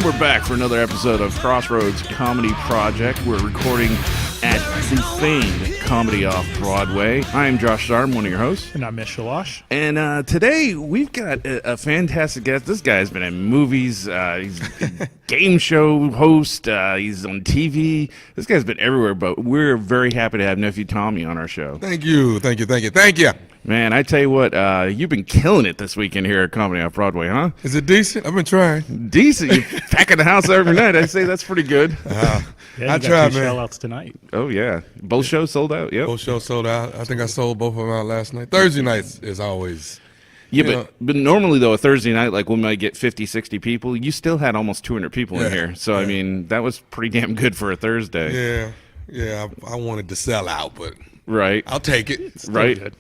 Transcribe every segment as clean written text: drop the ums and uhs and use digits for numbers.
And we're back for another episode of Crossroads Comedy Project. We're recording at the famed Comedy Off-Broadway. I am Josh Sardam, one of your hosts. And I'm Miss Shalash. And today, we've got a fantastic guest. This guy's been in movies. He's a game show host. He's on TV. This guy's been everywhere, but we're very happy to have Nephew Tommy on our show. Thank you. Man, I tell you what, you've been killing it this weekend here at Comedy Off-Broadway, huh? Is it decent? I've been trying. Decent. You're packing the house every night. I'd say that's pretty good. I tried, man. Sellouts tonight. Oh, yeah. Both shows sold out? Yep. Both shows sold out. I think I sold both of them out last night. Thursday nights is always... Yeah, but normally, though, a Thursday night, like when we might get 50, 60 people, you still had almost 200 people in here. So, I mean, that was pretty damn good for a Thursday. Yeah. I wanted to sell out, but... Right. I'll take it. Right.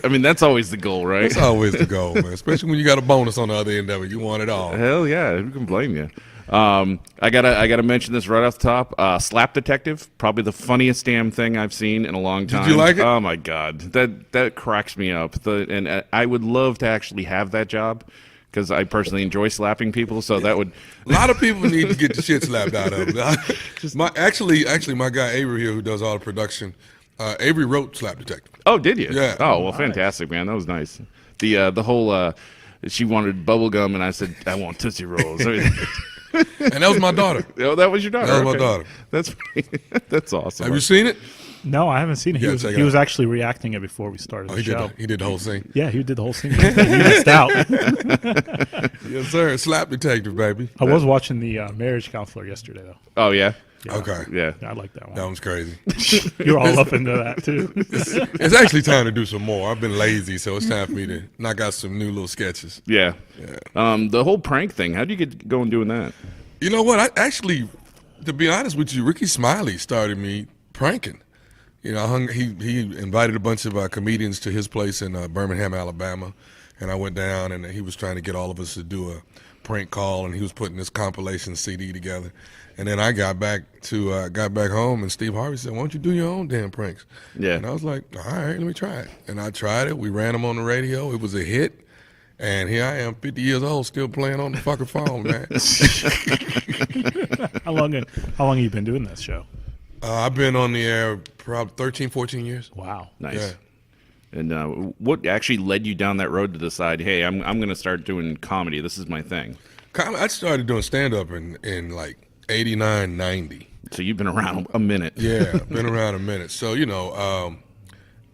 I mean, that's always the goal, right? That's always the goal, man. Especially when you got a bonus on the other end of it. You want it all. Hell yeah. Who can blame you? I gotta mention this right off the top. Slap Detective, probably the funniest damn thing I've seen in a long time. Did you like it? Oh my god, that cracks me up. And I would love to actually have that job because I personally enjoy slapping people. So that would a lot of people need to get the shit slapped out of them. Actually, my guy Avery here, who does all the production, Avery wrote Slap Detective. Oh, did you? Yeah. Oh well, fantastic, man. That was nice. The whole she wanted bubble gum, and I said I want Tootsie Rolls. And that was my daughter. Oh, that was your daughter. That was my daughter. That's awesome. Have you seen it? No, I haven't seen it. He was actually reacting it before we started the show. He did the whole thing. Yeah, he did the whole thing. You missed out. Yes, sir. Slap Detective, baby. I was watching the Marriage Counselor yesterday, though. Oh, yeah? Okay. Yeah. I like that one. That one's crazy. You're all up into that, too. It's actually time to do some more. I've been lazy, so it's time for me to knock out some new little sketches. Yeah. The whole prank thing, how do you get going doing that? You know what? I actually, to be honest with you, Ricky Smiley started me pranking. You know, he invited a bunch of comedians to his place in Birmingham, Alabama, and I went down, and he was trying to get all of us to do a prank call, and he was putting this compilation CD together. And then I got back home, and Steve Harvey said, "Why don't you do your own damn pranks?" Yeah. And I was like, "All right, let me try it." And I tried it. We ran them on the radio. It was a hit. And here I am, 50 years old, still playing on the fucking phone, man. How long have you been doing this show? I've been on the air probably 13, 14 years. Wow. Nice. Yeah. And what actually led you down that road to decide, hey, I'm going to start doing comedy. This is my thing. I started doing stand-up in like 89, 90. So you've been around a minute. Yeah, been around a minute. So, you know,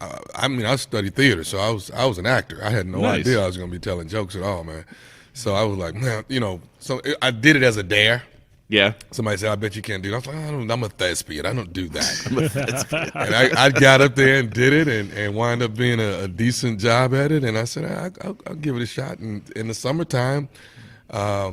I studied theater, so I was an actor. I had no idea I was going to be telling jokes at all, man. So I was like, man, you know, so I did it as a dare. Yeah. Somebody said, "I bet you can't do that." I was like, I'm a thespian. I don't do that. I'm a thespian. And I got up there and did it and wound up being a decent job at it. And I said, I'll give it a shot. And in the summertime, I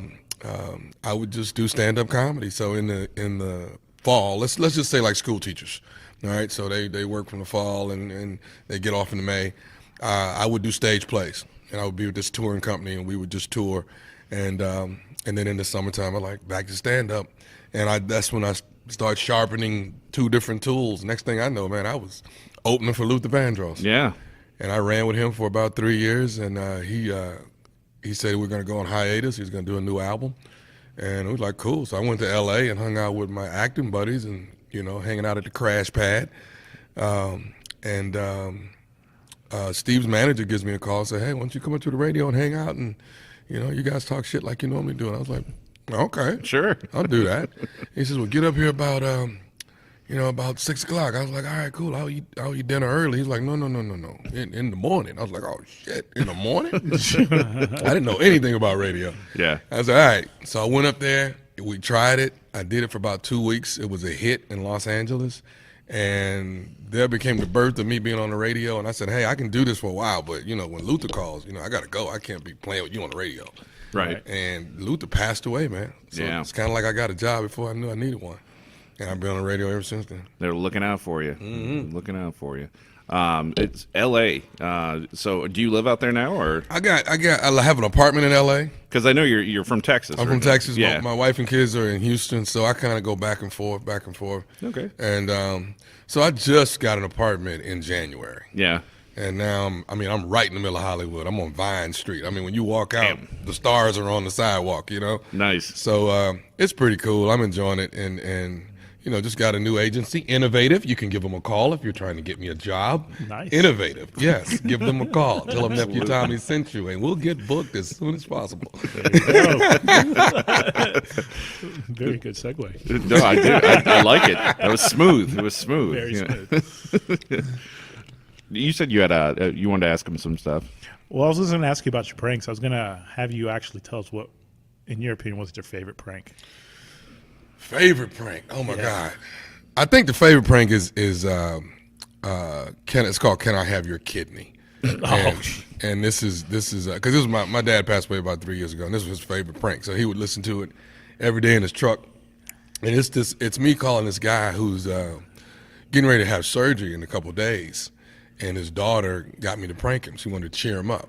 would just do stand-up comedy. So in the fall, let's just say like school teachers. All right, so they work from the fall and they get off in the May. I would do stage plays, and I would be with this touring company, and we would just tour. And then in the summertime, I like back to stand up, and that's when I started sharpening two different tools. Next thing I know, man, I was opening for Luther Vandross. Yeah, and I ran with him for about 3 years, and he said we're going to go on hiatus. He was going to do a new album, and we was like, cool. So I went to L.A. and hung out with my acting buddies, and hanging out at the Crash Pad, Steve's manager gives me a call and said, "Hey, why don't you come up to the radio and hang out and, you guys talk shit like you normally do." And I was like, "Okay, sure, I'll do that." He says, "Well, get up here about, about 6 o'clock." I was like, "All right, cool. I'll eat dinner early." He's like, "No, in the morning." I was like, "Oh shit, in the morning?" I didn't know anything about radio. Yeah. I was like, "All right." So I went up there. We tried it. I did it for about 2 weeks. It was a hit in Los Angeles. And there became the birth of me being on the radio. And I said, hey, I can do this for a while, but, when Luther calls, I got to go. I can't be playing with you on the radio. Right. And Luther passed away, man. So It's kind of like I got a job before I knew I needed one. And I've been on the radio ever since then. They're looking out for you. Mm-hmm. Looking out for you. It's L.A. So do you live out there now, or? I have an apartment in L.A. Because I know you're from Texas. I'm from Texas. Yeah. My wife and kids are in Houston, so I kind of go back and forth. Okay. And so I just got an apartment in January. Yeah. And now I'm right in the middle of Hollywood. I'm on Vine Street. I mean, when you walk out, the stars are on the sidewalk, you know? Nice. So it's pretty cool. I'm enjoying it. And you know, just got a new agency, Innovative. You can give them a call if you're trying to get me a job. Nice. Innovative, yes. Give them a call. Tell them Nephew Tommy sent you, and we'll get booked as soon as possible. Very good segue. No, I did. I like it. That was smooth. It was smooth. Very smooth. You said you had you wanted to ask him some stuff. Well, I was just going to ask you about your pranks. I was going to have you actually tell us what, in your opinion, was your favorite prank? Favorite prank? Oh my God! I think the favorite prank is it's called "Can I Have Your Kidney?" And this is because my dad passed away about 3 years ago, and this was his favorite prank. So he would listen to it every day in his truck, and it's me calling this guy who's getting ready to have surgery in a couple of days, and his daughter got me to prank him. She wanted to cheer him up.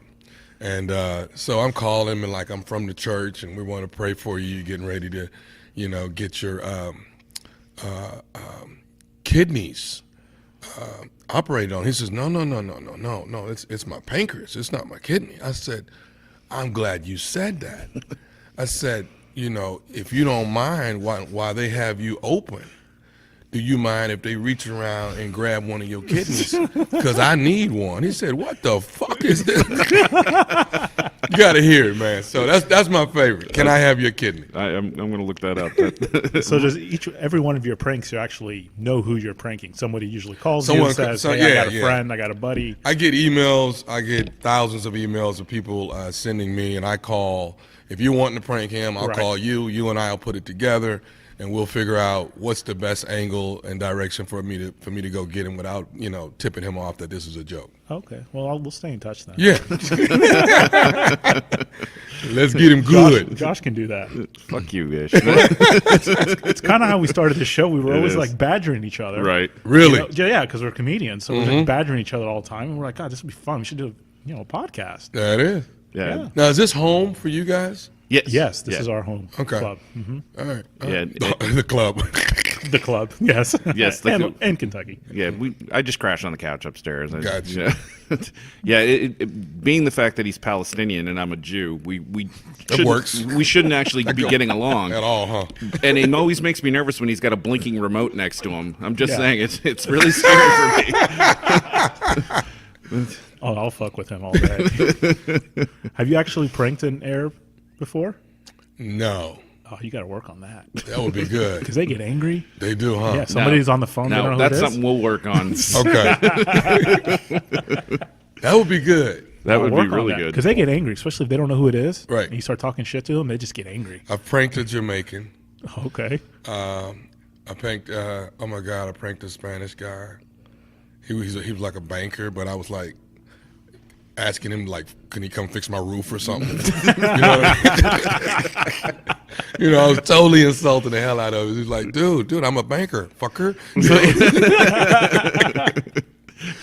And so I'm calling him, and like, I'm from the church, and we want to pray for you. You're getting ready to, you know, get your kidneys operated on. He says, no, it's my pancreas. It's not my kidney. I said, I'm glad you said that. I said, you know, if you don't mind while they have you open, do you mind if they reach around and grab one of your kidneys? Because I need one. He said, what the fuck is this? You got to hear it, man. So that's my favorite. Can I have your kidney? I'm going to look that up. So does every one of your pranks, you actually know who you're pranking? Somebody usually calls you and says, hey, I got a friend, I got a buddy. I get emails. I get thousands of emails of people sending me, and I call. If you're wanting to prank him, I'll call you. You and I will put it together, and we'll figure out what's the best angle and direction for me to go get him without, you know, tipping him off that this is a joke. Okay. Well, we'll stay in touch then. Yeah. Let's get him good. Josh can do that. Fuck you, Ish. It's kind of how we started this show. We were always like badgering each other. Right. Really? You know? Yeah, because we're comedians. So we're just badgering each other all the time. And we're like, God, this would be fun. We should do a podcast. That is. Yeah. Now, is this home for you guys? Yes, this is our home club. Mm-hmm. All right. Yeah. The club. The club, yes. Yes. And Kentucky. Yeah, I just crashed on the couch upstairs. Gotcha. Yeah, being the fact that he's Palestinian and I'm a Jew, that works. We shouldn't actually be getting along at all, huh? And it always makes me nervous when he's got a blinking remote next to him. I'm just saying, it's really scary for me. Oh, I'll fuck with him all day. Have you actually pranked an Arab before? No. Oh, you got to work on that. That would be good. Because they get angry. They do, huh? Yeah, somebody's on the phone. No, that's something we'll work on. Okay. That would be good. That would be really good. Because they get angry, especially if they don't know who it is. Right. And you start talking shit to them, they just get angry. I've pranked a Jamaican. Okay. I pranked, oh my God, I pranked a Spanish guy. He was like a banker, but I was like, asking him, like, can he come fix my roof or something? You know, I was totally insulting the hell out of him. He's like, dude, I'm a banker, fucker.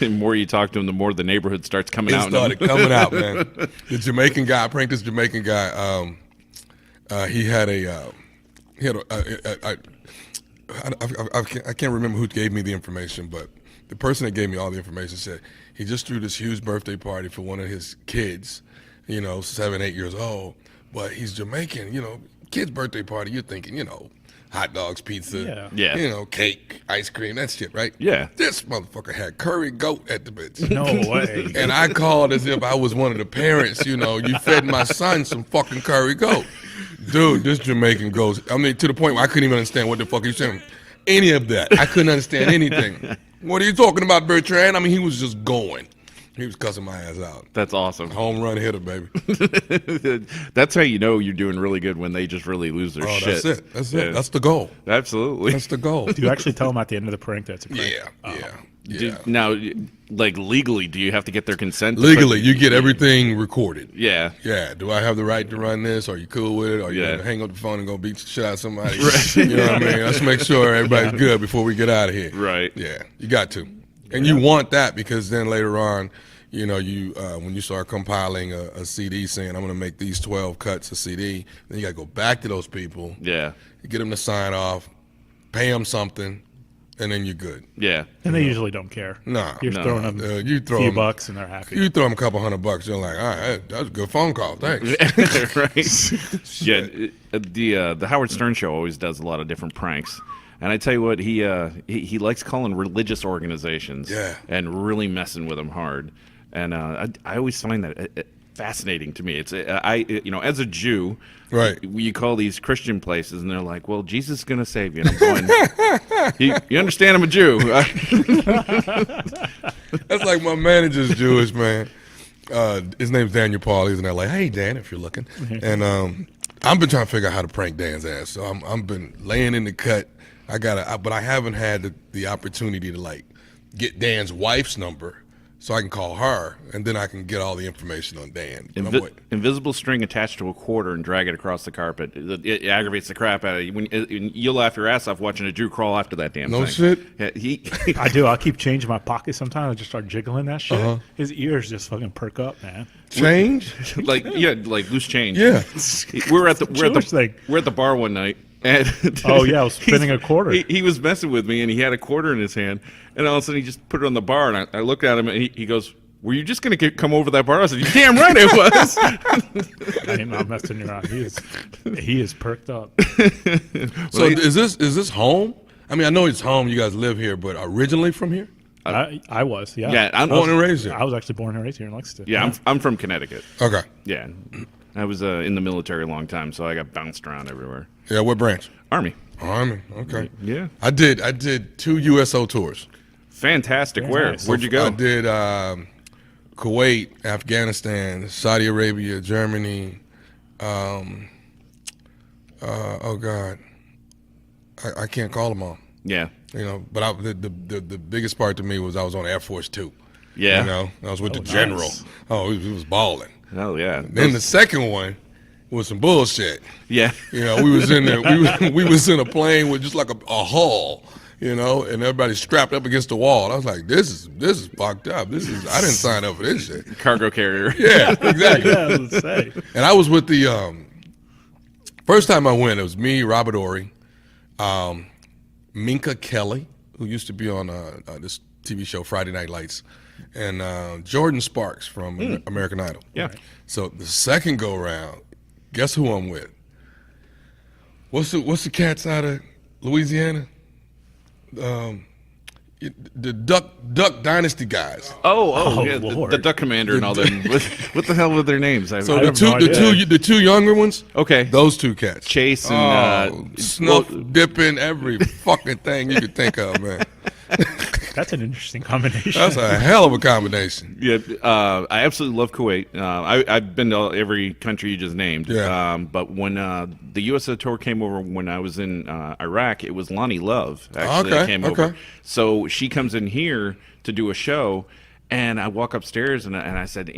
The more you talk to him, the more the neighborhood starts coming out. It started coming out, man. The Jamaican guy, I pranked this Jamaican guy. He had I can't remember who gave me the information, but the person that gave me all the information said he just threw this huge birthday party for one of his kids, you know, 7, 8 years old, but he's Jamaican, you know, kid's birthday party, you're thinking, you know, hot dogs, pizza, you know, cake, ice cream, that shit, right? Yeah. This motherfucker had curry goat at the bitch. No way. And I called as if I was one of the parents, you know, you fed my son some fucking curry goat. Dude, this Jamaican goes, I mean, to the point where I couldn't even understand what the fuck he was saying. Any of that. I couldn't understand anything. What are you talking about, Bertrand? I mean, he was just going. He was cussing my ass out. That's awesome. Home run hitter, baby. That's how you know you're doing really good, when they just really lose their shit. That's it. That's it. That's the goal. Absolutely. That's the goal. Do you actually tell them at the end of the prank that's a prank? Yeah. Now, like, legally, do you have to get their consent? Legally, you get everything recorded. Yeah. Yeah. Do I have the right to run this? Are you cool with it? Are you going to hang up the phone and go beat the shit out of somebody? Right. You know what I mean? Let's make sure everybody's good before we get out of here. Right. Yeah. You got to. And you want that, because then later on, you know, you when you start compiling a CD saying, I'm going to make these 12 cuts a CD, then you got to go back to those people. Yeah. Get them to sign off, pay them something, and then you're good. Yeah. And they usually don't care. Nah. You're throwing them you throw a few them, bucks and they're happy. You throw them a couple $100, you're like, all right, that was a good phone call. Thanks. Right. Yeah. The Howard Stern show always does a lot of different pranks. And I tell you what, he likes calling religious organizations and really messing with them hard. And I always find that fascinating to me. It's as a Jew, right? You call these Christian places, and they're like, "Well, Jesus is going to save you." And I'm going, you understand? I'm a Jew. That's like my manager's Jewish, man. His name's Daniel Paul. He's in LA. Hey, Dan, if you're looking. And I've been trying to figure out how to prank Dan's ass. So I've been laying in the cut. But I haven't had the opportunity to like get Dan's wife's number so I can call her, and then I can get all the information on Dan. Invisible string attached to a quarter and drag it across the carpet. It aggravates the crap out of you. You'll laugh your ass off watching a Jew crawl after that damn thing. No shit? Yeah, I do. I'll keep changing my pocket sometimes. I just start jiggling that shit. His ears just fucking perk up, man. Change? like loose change. Yeah. We're at the bar one night. And I was spinning a quarter. He was messing with me, and he had a quarter in his hand, and all of a sudden he just put it on the bar, and I looked at him, and he goes, "Were you just going to come over that bar?" I said, "You're damn right I was." I ain't not messing around. He is perked up. So is this home? I mean, I know it's home. You guys live here, but originally from here? I was, yeah. Yeah, I'm born and raised here. I was actually born and raised here in Lexington. Yeah, I'm from Connecticut. Okay. Yeah, I was in the military a long time, so I got bounced around everywhere. Yeah, what branch? Army. Okay. Yeah. I did 2 USO tours. Fantastic. Very nice. Where'd you go? I did Kuwait, Afghanistan, Saudi Arabia, Germany. Oh God, I can't call them all. Yeah. But the biggest part to me was I was on Air Force 2. Yeah. I was with the general. Nice. Oh, he was balling. Oh yeah. Then the second one was some bullshit. Yeah. We was in there. We was in a plane with just like a hull. And everybody strapped up against the wall. I was like, this is fucked up. I didn't sign up for this shit. Cargo carrier. Yeah, exactly. Yeah, I was gonna say. And I was with the first time I went. It was me, Robert Ory, Minka Kelly, who used to be on this TV show Friday Night Lights, and Jordan Sparks from American Idol. Yeah. So the second go round, guess who I'm with? What's the cats out of Louisiana? The Duck Dynasty guys. Oh, yeah, Lord. the Duck Commander and all them. What the hell were their names? So the two younger ones. Okay. Those two cats. Chase and snuff dipping, every fucking thing you could think of, man. That's an interesting combination. That's a hell of a combination. Yeah, I absolutely love Kuwait. I've been to every country you just named. Yeah. But when the USO Tour came over when I was in Iraq, it was Lonnie Love actually that came over. So she comes in here to do a show, and I walk upstairs and I said,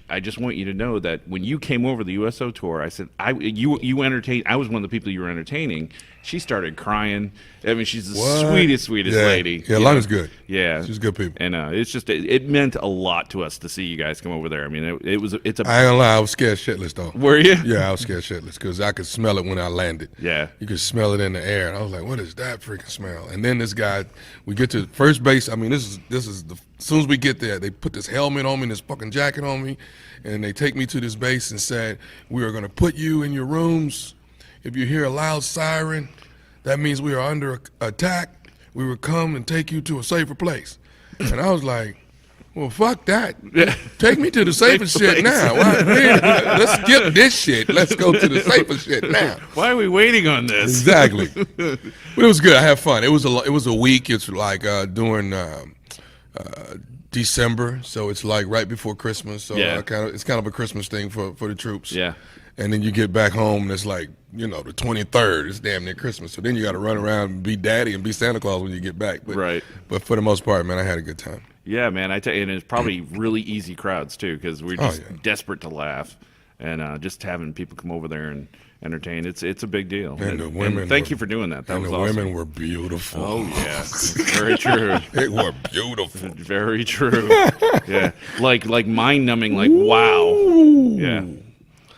I just want you to know that when you came over the USO Tour, I said, you entertained. I was one of the people you were entertaining. She started crying. I mean, she's the sweetest lady. Yeah, Lonnie's good. Yeah, she's good people. And it's just it meant a lot to us to see you guys come over there. I mean, I ain't gonna lie, I was scared shitless though. Were you? Yeah, I was scared shitless because I could smell it when I landed. Yeah, you could smell it in the air, and I was like, "What is that freaking smell?" And then this guy, we get to first base. I mean, this is as soon as we get there, they put this helmet on me, and this fucking jacket on me, and they take me to this base and said, "We are gonna put you in your rooms. If you hear a loud siren, that means we are under attack. We will come and take you to a safer place." And I was like, well, fuck that. Take me to the safest shit now. Let's skip this shit. Let's go to the safest shit now. Why are we waiting on this? Exactly. But it was good. I had fun. It was a week. It's like during December, so it's like right before Christmas. So it's kind of a Christmas thing for the troops. Yeah. And then you get back home and it's like, the 23rd. It's damn near Christmas. So then you got to run around and be daddy and be Santa Claus when you get back. But, right. But for the most part, man, I had a good time. Yeah, man. I tell you, and it's probably really easy crowds too, because we're just desperate to laugh, and just having people come over there and entertain. It's a big deal. And the women. Thank you for doing that. That was awesome. Women were beautiful. Oh yes, very true. They were beautiful. Very true. Yeah, like mind numbing. Like wow. Yeah.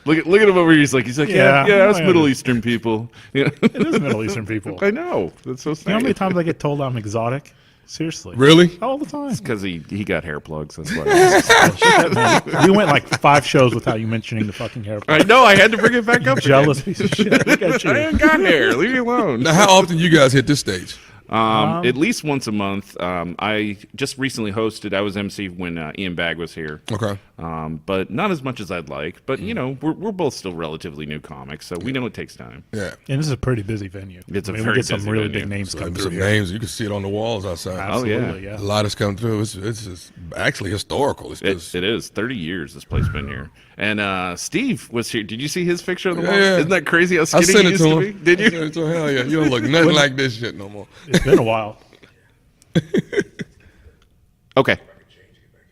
Look at him over here. He's like, yeah, that's Middle Eastern people. Yeah. It is Middle Eastern people. I know. That's so sad. You know how many times I get told I'm exotic? Seriously. Really? All the time. It's because he got hair plugs. That's why. We went like 5 shows without you mentioning the fucking hair plug. I know. I had to bring it back up. Jealous piece of shit. Look at you. I ain't got hair. Leave me alone. Now, how often you guys hit this stage? At least once a month. I just recently hosted. I was MC when Ian Bagg was here. Okay. But not as much as I'd like. But you know, we're both still relatively new comics, so we know it takes time. Yeah. And this is a pretty busy venue. It's a we very get some busy really venue. big names So coming some through here. names you can see it on the walls outside. Absolutely, yeah. A lot is coming through. It's just actually historical. It's just, It is 30 years this place been here. And Steve was here. Did you see his picture on the wall? Yeah. Isn't that crazy how I skinny sent he it used to to him. be? Did I you? sent it to him. Hell yeah, you don't look nothing like this shit no more. It's been a while. Okay.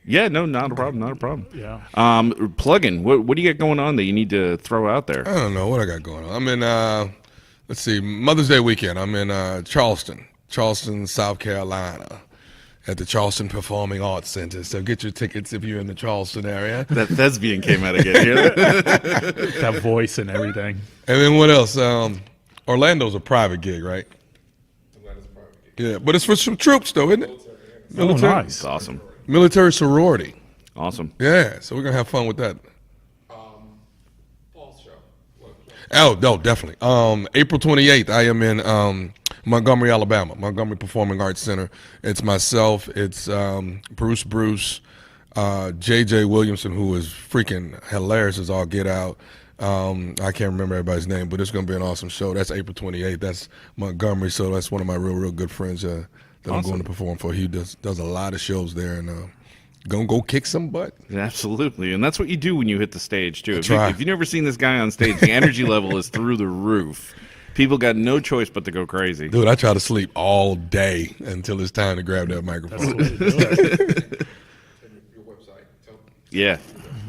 Yeah, no, not a problem. Not a problem. Yeah. Plug-in. What do you got going on that you need to throw out there? I don't know what I got going on. I'm in, let's see, Mother's Day weekend. I'm in Charleston, South Carolina, at the Charleston Performing Arts Center. So get your tickets if you're in the Charleston area. That thespian came out again. Hear that? That voice and everything. And then what else? Orlando's a private gig, right? Yeah, but it's for some troops, though, isn't it? Military. Oh, nice. It's awesome. Military sorority. Awesome. Yeah, so we're going to have fun with that. Oh, no, definitely. April 28th, I am in Montgomery, Alabama, Montgomery Performing Arts Center. It's myself, it's Bruce, J.J. Williamson, who is freaking hilarious as all get out. I can't remember everybody's name, but it's going to be an awesome show. That's April 28th. That's Montgomery, so that's one of my real good friends that I'm going to perform for. He does a lot of shows there, and gonna go kick some butt. Absolutely, and that's what you do when you hit the stage too. If right. you've never seen this guy on stage, the energy level is through the roof. People got no choice but to go crazy. Dude, I try to sleep all day until it's time to grab that microphone. Yeah.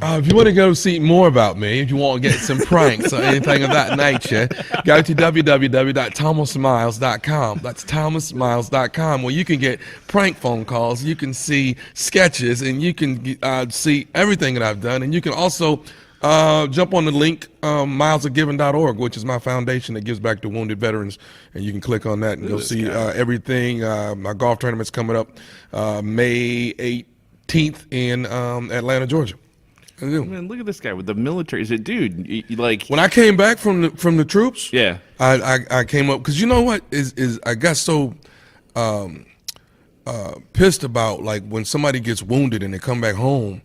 If you want to go see more about me, if you want to get some pranks or anything of that nature, go to www.thomasmiles.com. That's thomasmiles.com, where you can get prank phone calls, you can see sketches, and you can see everything that I've done. And you can also jump on the link, milesofgiving.org, which is my foundation that gives back to wounded veterans. And you can click on that and you'll see everything. My golf tournament's coming up May 18th in Atlanta, Georgia. Man, look at this guy with the military. Is it, dude? Like when I came back from the troops, yeah, I came up because you know what is I got so pissed about like when somebody gets wounded and they come back home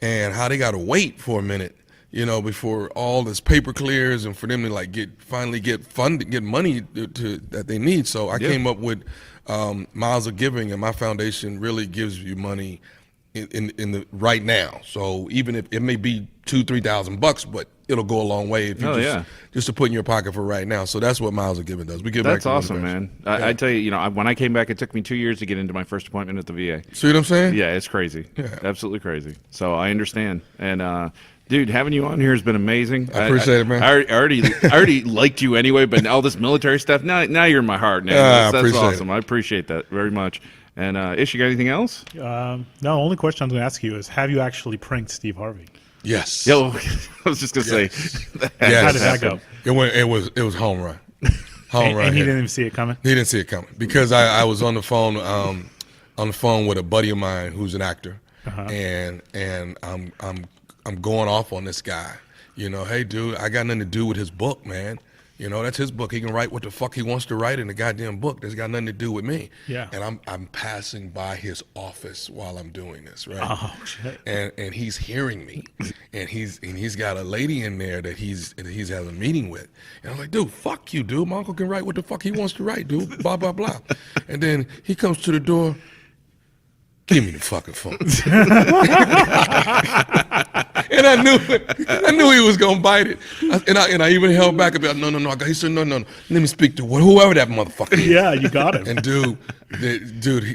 and how they got to wait for a minute, you know, before all this paper clears and for them to like finally get funded, get money that they need. So I came up with Miles of Giving, and my foundation really gives you money in the right now. So even if it may be $2,000-3,000, but it'll go a long way if you just to put in your pocket for right now. So that's what Miles of Giving does. We give back. That's awesome, man. I tell you, when I came back, it took me 2 years to get into my first appointment at the VA. See what I'm saying? Yeah, it's crazy. Yeah. Absolutely crazy. So I understand. And dude, having you on here has been amazing. I appreciate it, man. I already liked you anyway, but all this military stuff, now you're in my heart, man. That's awesome. I appreciate that very much. And Ish, you got anything else? No, only question I'm going to ask you is, have you actually pranked Steve Harvey? Yes. Yo, I was just going to say. How did that go? It was home run. And he didn't even see it coming? He didn't see it coming because I was on the phone with a buddy of mine who's an actor, and I'm going off on this guy. You know, hey dude, I got nothing to do with his book, man. You know, that's his book. He can write what the fuck he wants to write in the goddamn book. That's got nothing to do with me. Yeah. And I'm passing by his office while I'm doing this, right? Oh shit. And he's hearing me, and he's got a lady in there that he's having a meeting with, and I'm like, dude, fuck you, dude. My uncle can write what the fuck he wants to write, dude. Blah blah blah. And then he comes to the door. Give me the fucking phone. And I knew he was gonna bite it. And I even held back about no. He said no. Let me speak to whoever that motherfucker is. Yeah, you got him. And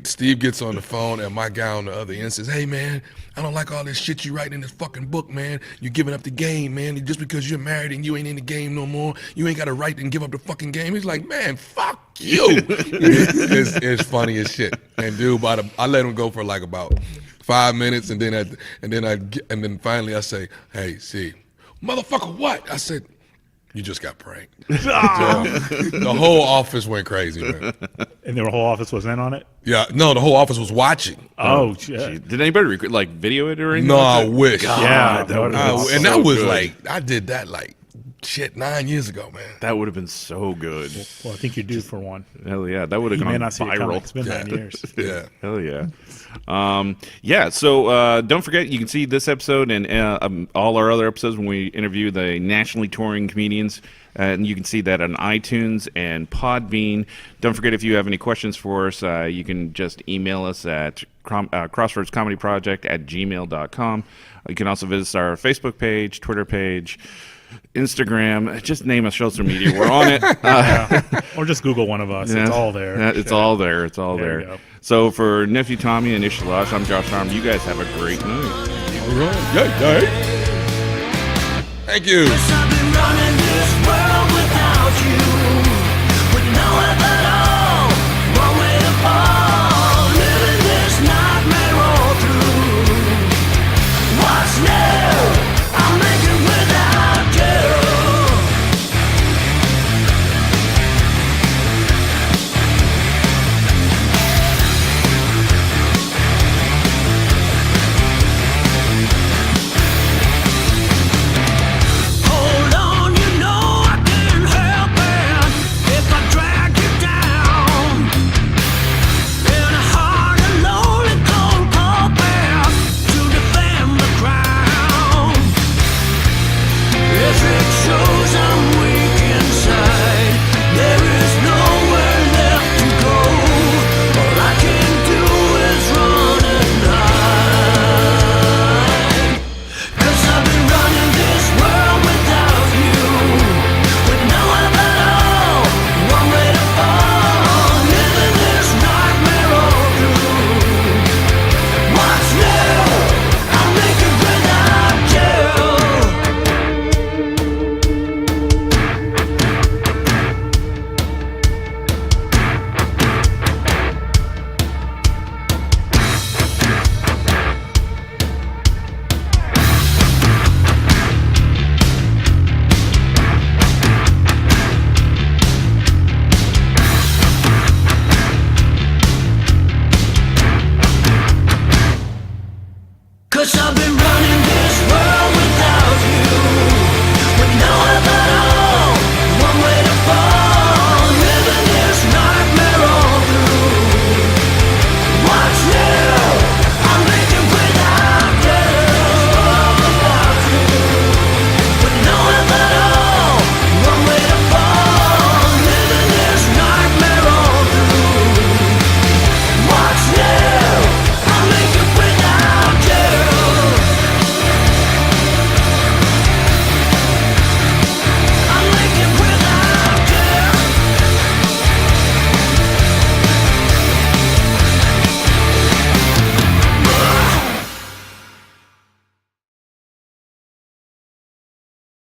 Steve gets on the phone, and my guy on the other end says, "Hey man, I don't like all this shit you write in this fucking book, man. You're giving up the game, man. And just because you're married and you ain't in the game no more, you ain't got to write and give up the fucking game." He's like, "Man, fuck you." It's funny as shit. And dude, I let him go for like about 5 minutes, and then finally I say, "Hey, see, motherfucker, what? I said, you just got pranked. The whole office went crazy, man. And the whole office was in on it? Yeah, no, the whole office was watching. Oh, shit. Did anybody video it or anything? No, like I wish. Yeah, And that was like, I did that like, 9 years ago, man. That would have been so good. Well, I think you're due for one. Hell yeah, that would have You gone may not see it coming. viral. It's been 9 years. Yeah. Hell yeah. So don't forget, you can see this episode and all our other episodes when we interview the nationally touring comedians. And you can see that on iTunes and Podbean. Don't forget, if you have any questions for us, you can just email us at crossroadscomedyproject@gmail.com. You can also visit our Facebook page, Twitter page, Instagram. Just name us social media. We're on it. Or just Google one of us. Yeah, it's all there. It's all there. It's all There you there. go. So for Nephew Tommy and Ishalash, I'm Josh Sardam. You guys have a great night. All right. Yay. Thank you.